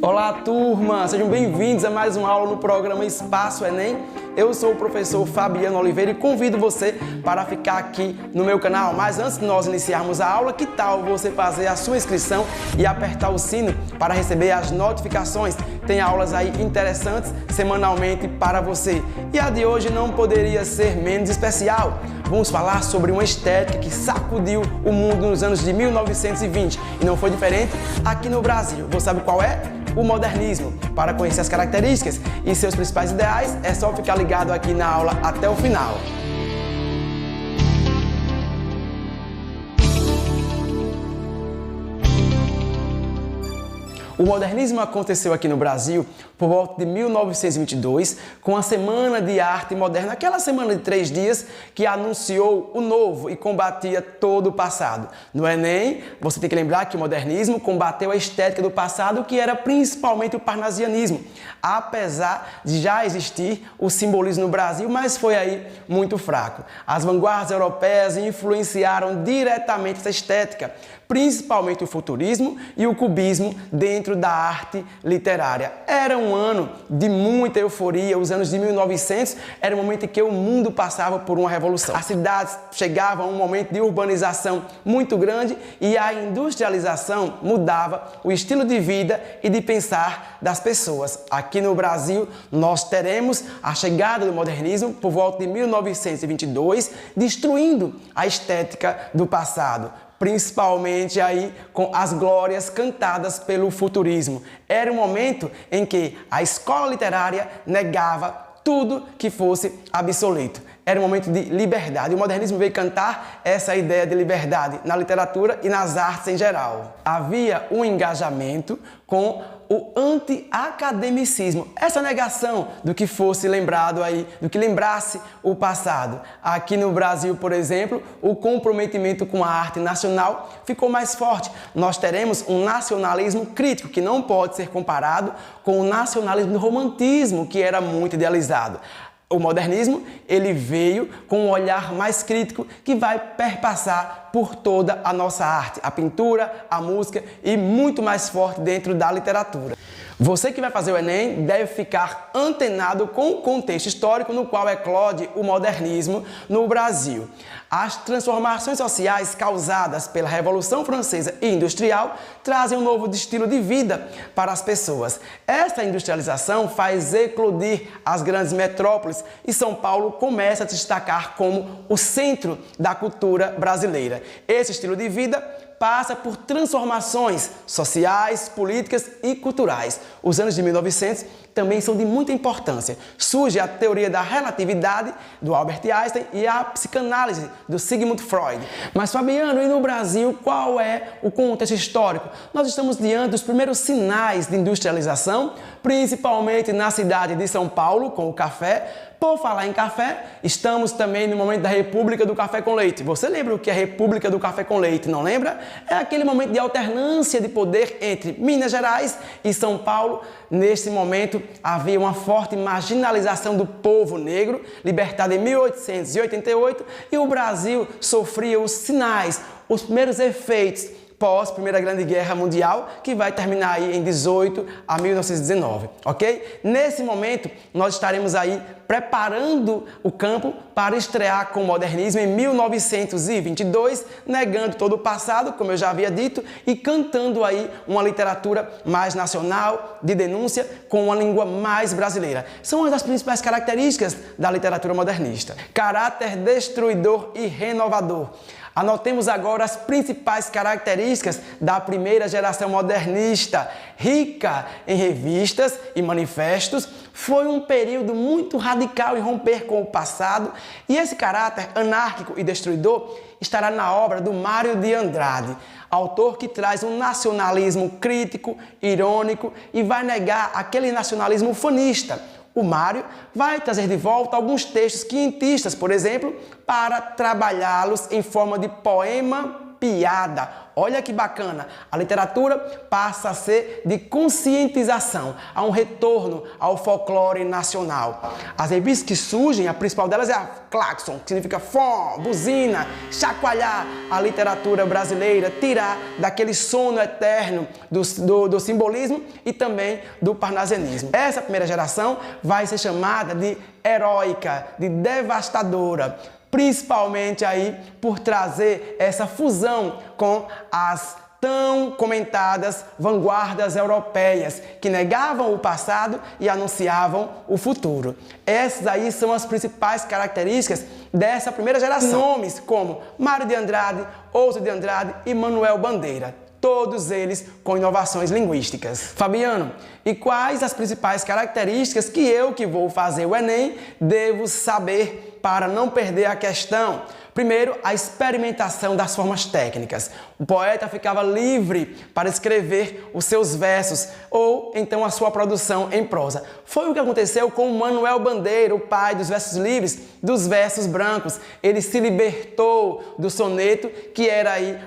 Olá, turma! Sejam bem-vindos a mais uma aula no programa Espaço Enem. Eu sou o professor Fabiano Oliveira e convido você para ficar aqui no meu canal. Mas antes de nós iniciarmos a aula, que tal você fazer a sua inscrição e apertar o sino para receber as notificações? Tem aulas aí interessantes semanalmente para você. E a de hoje não poderia ser menos especial. Vamos falar sobre uma estética que sacudiu o mundo nos anos de 1920 e não foi diferente aqui no Brasil. Você sabe qual é? O modernismo. Para conhecer as características e seus principais ideais, é só ficar ligado aqui na aula até o final. O modernismo aconteceu aqui no Brasil por volta de 1922, com a Semana de Arte Moderna, aquela semana de 3 dias que anunciou o novo e combatia todo o passado. No Enem, você tem que lembrar que o modernismo combateu a estética do passado, que era principalmente o parnasianismo, apesar de já existir o simbolismo no Brasil, mas foi aí muito fraco. As vanguardas europeias influenciaram diretamente essa estética, principalmente o futurismo e o cubismo dentro da arte literária. Era um ano de muita euforia, os anos de 1900 era o momento em que o mundo passava por uma revolução. As cidades chegavam a um momento de urbanização muito grande e a industrialização mudava o estilo de vida e de pensar das pessoas. Aqui no Brasil, nós teremos a chegada do modernismo por volta de 1922, destruindo a estética do passado, principalmente aí com as glórias cantadas pelo futurismo. Era um momento em que a escola literária negava tudo que fosse obsoleto. Era um momento de liberdade. O modernismo veio cantar essa ideia de liberdade na literatura e nas artes em geral. Havia um engajamento com o anti-academicismo, essa negação do que fosse lembrado aí, do que lembrasse o passado. Aqui no Brasil, por exemplo, o comprometimento com a arte nacional ficou mais forte. Nós teremos um nacionalismo crítico que não pode ser comparado com o nacionalismo do romantismo, que era muito idealizado. O modernismo, ele veio com um olhar mais crítico que vai perpassar por toda a nossa arte, a pintura, a música e muito mais forte dentro da literatura. Você que vai fazer o Enem deve ficar antenado com o contexto histórico no qual eclode o modernismo no Brasil. As transformações sociais causadas pela Revolução Francesa e Industrial trazem um novo estilo de vida para as pessoas. Esta industrialização faz eclodir as grandes metrópoles e São Paulo começa a se destacar como o centro da cultura brasileira. Esse estilo de vida passa por transformações sociais, políticas e culturais. Os anos de 1900 também são de muita importância. Surge a teoria da relatividade do Albert Einstein e a psicanálise do Sigmund Freud. Mas, Fabiano, e no Brasil, qual é o contexto histórico? Nós estamos diante dos primeiros sinais de industrialização, principalmente na cidade de São Paulo, com o café. Por falar em café, estamos também no momento da República do Café com Leite. Você lembra o que é a República do Café com Leite, não lembra? É aquele momento de alternância de poder entre Minas Gerais e São Paulo. Neste momento, havia uma forte marginalização do povo negro, libertado em 1888, e o Brasil sofria os sinais, os primeiros efeitos pós-Primeira Grande Guerra Mundial, que vai terminar aí em 18 a 1919, ok? Nesse momento, nós estaremos aí preparando o campo para estrear com o modernismo em 1922, negando todo o passado, como eu já havia dito, e cantando aí uma literatura mais nacional, de denúncia, com uma língua mais brasileira. São uma das principais características da literatura modernista. Caráter destruidor e renovador. Anotemos agora as principais características da primeira geração modernista. Rica em revistas e manifestos, foi um período muito radical em romper com o passado, e esse caráter anárquico e destruidor estará na obra do Mário de Andrade, autor que traz um nacionalismo crítico, irônico e vai negar aquele nacionalismo ufanista. O Mário vai trazer de volta alguns textos quinhentistas, por exemplo, para trabalhá-los em forma de poema-piada Olha que bacana, a literatura passa a ser de conscientização, há um retorno ao folclore nacional. As revistas que surgem, a principal delas é a Claxon, que significa fom, buzina, chacoalhar a literatura brasileira, tirar daquele sono eterno do simbolismo e também do parnasianismo. Essa primeira geração vai ser chamada de heróica, de devastadora, principalmente aí por trazer essa fusão com as tão comentadas vanguardas europeias que negavam o passado e anunciavam o futuro. Essas aí são as principais características dessa primeira geração. Nomes como Mário de Andrade, Ouso de Andrade e Manuel Bandeira. Todos eles com inovações linguísticas. Fabiano, e quais as principais características que eu, que vou fazer o Enem, devo saber para não perder a questão? Primeiro, a experimentação das formas técnicas. O poeta ficava livre para escrever os seus versos ou então a sua produção em prosa. Foi o que aconteceu com Manuel Bandeira, o pai dos versos livres, dos versos brancos. Ele se libertou do soneto, que era aí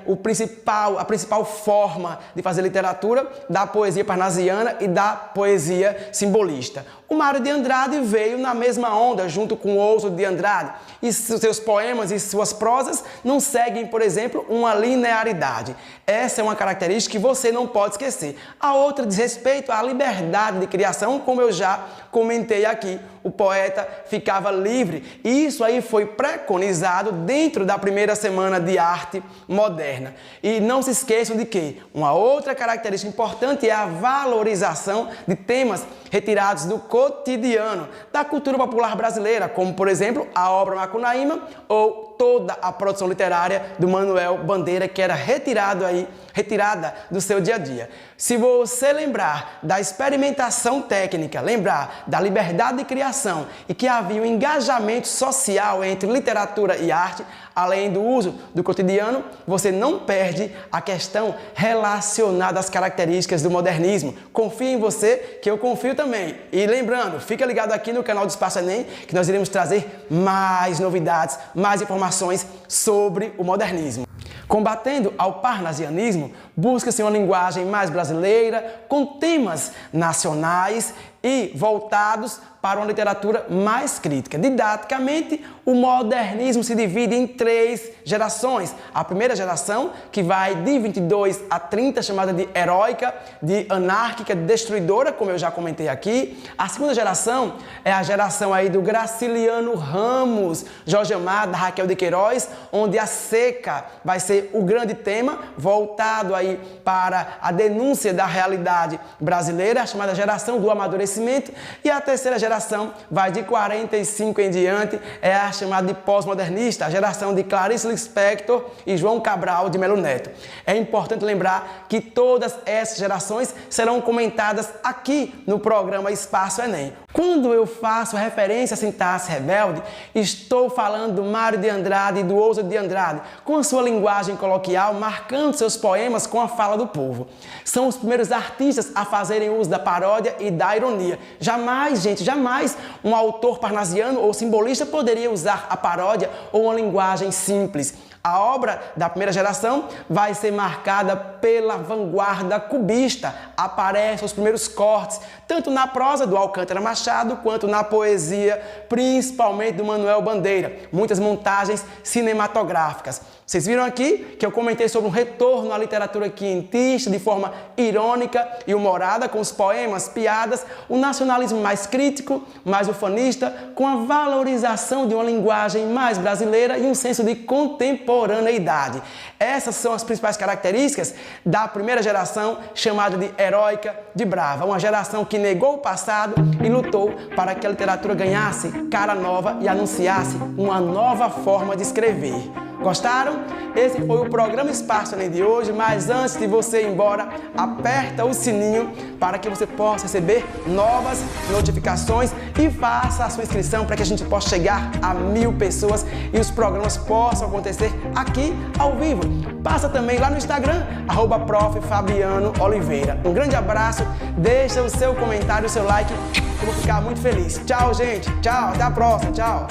a principal forma de fazer literatura, da poesia parnasiana e da poesia simbolista. O Mário de Andrade veio na mesma onda, junto com o Ouso de Andrade, e seus poemas e suas prosas não seguem, por exemplo, uma linearidade. Essa é uma característica que você não pode esquecer. A outra diz respeito à liberdade de criação, como eu já comentei aqui. O poeta ficava livre e isso aí foi preconizado dentro da primeira semana de arte moderna. E não se esqueçam de que uma outra característica importante é a valorização de temas retirados do cotidiano, da cultura popular brasileira, como, por exemplo, a obra Macunaíma ou toda a produção literária do Manuel Bandeira, que era retirada do seu dia a dia. Se você lembrar da experimentação técnica, lembrar da liberdade de criação e que havia um engajamento social entre literatura e arte, além do uso do cotidiano, você não perde a questão relacionada às características do modernismo. Confie em você, que eu confio também. E lembrando, fica ligado aqui no canal do Espaço Enem, que nós iremos trazer mais novidades, mais informações sobre o modernismo. Combatendo ao parnasianismo, busca-se uma linguagem mais brasileira, com temas nacionais e voltados para uma literatura mais crítica. Didaticamente, o modernismo se divide em 3 gerações. A primeira geração, que vai de 22 a 30, chamada de heróica, de anárquica, de destruidora, como eu já comentei aqui. A segunda geração é a geração aí do Graciliano Ramos, Jorge Amado, Raquel de Queiroz, onde a seca vai ser o grande tema, voltado aí para a denúncia da realidade brasileira, a chamada geração do amadurecimento. E a terceira geração vai de 45 em diante, é a chamada de pós-modernista, a geração de Clarice Lispector e João Cabral de Melo Neto. É importante lembrar que todas essas gerações serão comentadas aqui no programa Espaço Enem. Quando eu faço referência à sintaxe rebelde, estou falando do Mário de Andrade e do Ouso de Andrade, com a sua linguagem coloquial, marcando seus poemas com a fala do povo. São os primeiros artistas a fazerem uso da paródia e da ironia. Jamais, gente, jamais um autor parnasiano ou simbolista poderia usar a paródia ou uma linguagem simples. A obra da primeira geração vai ser marcada pela vanguarda cubista. Aparecem os primeiros cortes, tanto na prosa do Alcântara Machado, quanto na poesia, principalmente do Manuel Bandeira. Muitas montagens cinematográficas. Vocês viram aqui que eu comentei sobre um retorno à literatura quinhentista de forma irônica e humorada, com os poemas, piadas, o nacionalismo mais crítico, mais ufanista, com a valorização de uma linguagem mais brasileira e um senso de contemporaneidade. Essas são as principais características da primeira geração, chamada de heróica, de brava. Uma geração que negou o passado e lutou para que a literatura ganhasse cara nova e anunciasse uma nova forma de escrever. Gostaram? Esse foi o programa Espaço Enem de hoje, mas antes de você ir embora, aperta o sininho para que você possa receber novas notificações e faça a sua inscrição para que a gente possa chegar a 1000 pessoas e os programas possam acontecer aqui ao vivo. Passa também lá no Instagram, @Prof. Fabiano Oliveira. Um grande abraço, deixa o seu comentário, o seu like, eu vou ficar muito feliz. Tchau, gente. Tchau, até a próxima. Tchau.